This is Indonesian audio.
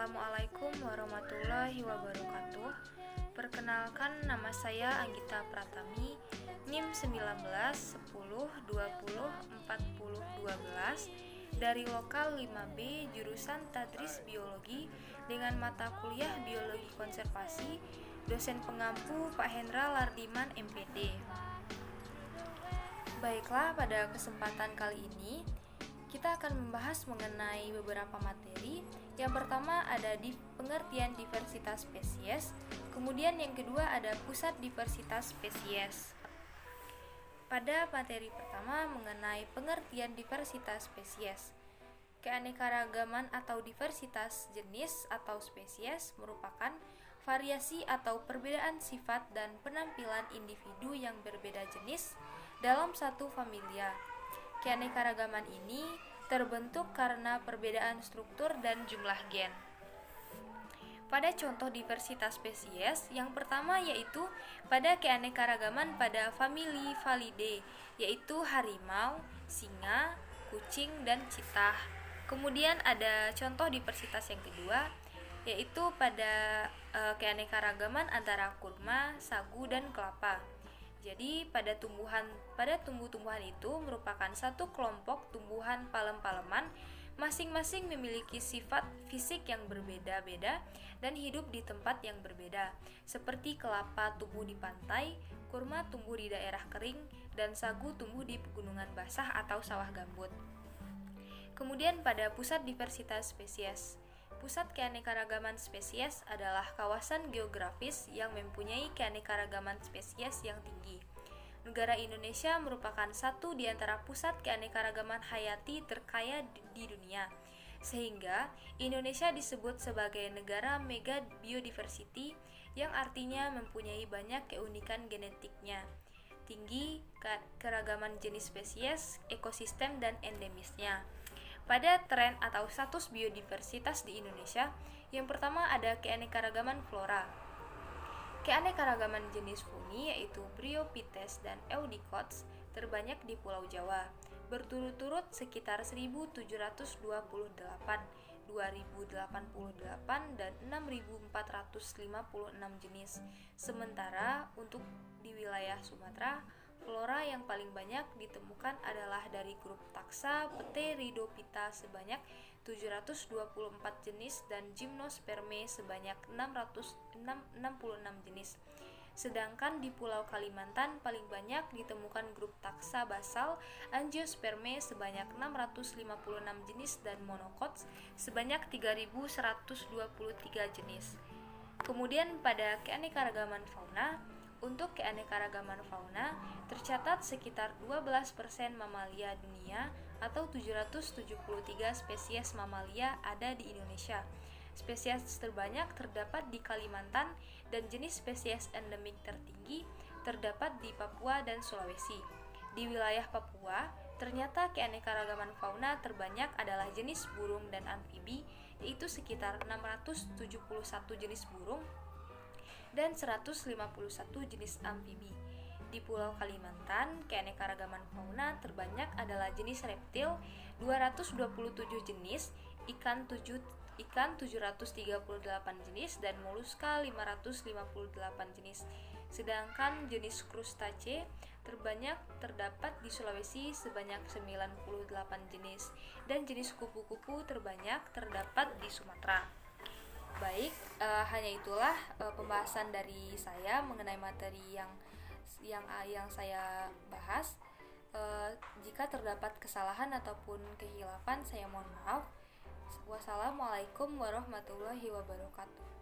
Assalamualaikum warahmatullahi wabarakatuh. Perkenalkan, nama saya Anggita Pratami, NIM 19 10 20 40 12 dari lokal 5B jurusan Tadris Biologi dengan mata kuliah Biologi Konservasi, dosen pengampu Pak Hendra Lardiman MPD. Baiklah, pada kesempatan kali ini kita akan membahas mengenai beberapa materi. Yang pertama ada di pengertian diversitas spesies, kemudian yang kedua ada pusat diversitas spesies. Pada materi pertama mengenai pengertian diversitas spesies, keanekaragaman atau diversitas jenis atau spesies merupakan variasi atau perbedaan sifat dan penampilan individu yang berbeda jenis dalam satu familia. Keanekaragaman ini terbentuk karena perbedaan struktur dan jumlah gen. Pada contoh diversitas spesies, yang pertama yaitu pada keanekaragaman pada famili Felidae, yaitu harimau, singa, kucing, dan citah. Kemudian ada contoh diversitas yang kedua, yaitu pada keanekaragaman antara kurma, sagu, dan kelapa. Jadi pada tumbuh-tumbuhan itu merupakan satu kelompok tumbuhan palem-paleman, masing-masing memiliki sifat fisik yang berbeda-beda dan hidup di tempat yang berbeda. Seperti kelapa tumbuh di pantai, kurma tumbuh di daerah kering, dan sagu tumbuh di pegunungan basah atau sawah gambut. Kemudian pada pusat diversitas spesies. Pusat keanekaragaman spesies adalah kawasan geografis yang mempunyai keanekaragaman spesies yang tinggi. Negara Indonesia merupakan satu di antara pusat keanekaragaman hayati terkaya di dunia, sehingga Indonesia disebut sebagai negara mega biodiversity, yang artinya mempunyai banyak keunikan genetiknya, tinggi keragaman jenis spesies, ekosistem, dan endemisnya. Pada tren atau status biodiversitas di Indonesia, yang pertama ada keanekaragaman flora. Keanekaragaman jenis funi yaitu Bryophytes dan Eudicots terbanyak di Pulau Jawa, berturut-turut sekitar 1728, 2088, dan 6456 jenis. Sementara untuk di wilayah Sumatera, flora yang paling banyak ditemukan adalah dari grup taxa Pteridophyta sebanyak 724 jenis dan Gymnospermae sebanyak 666 jenis. Sedangkan di Pulau Kalimantan paling banyak ditemukan grup taxa basal Angiospermae sebanyak 656 jenis dan Monocots sebanyak 3123 jenis. Kemudian pada keanekaragaman fauna, untuk keanekaragaman fauna, tercatat sekitar 12% mamalia dunia atau 773 spesies mamalia ada di Indonesia. Spesies terbanyak terdapat di Kalimantan dan jenis spesies endemik tertinggi terdapat di Papua dan Sulawesi. Di wilayah Papua, ternyata keanekaragaman fauna terbanyak adalah jenis burung dan amfibi, yaitu sekitar 671 jenis burung dan 151 jenis amfibi. Di Pulau Kalimantan, keanekaragaman fauna terbanyak adalah jenis reptil 227 jenis, ikan 738 jenis, dan moluska 558 jenis. Sedangkan jenis krustace terbanyak terdapat di Sulawesi sebanyak 98 jenis, dan jenis kupu-kupu terbanyak terdapat di Sumatera. Baik, hanya itulah pembahasan dari saya mengenai materi yang saya bahas. Jika terdapat kesalahan ataupun kehilafan, saya mohon maaf. Wassalamualaikum warahmatullahi wabarakatuh.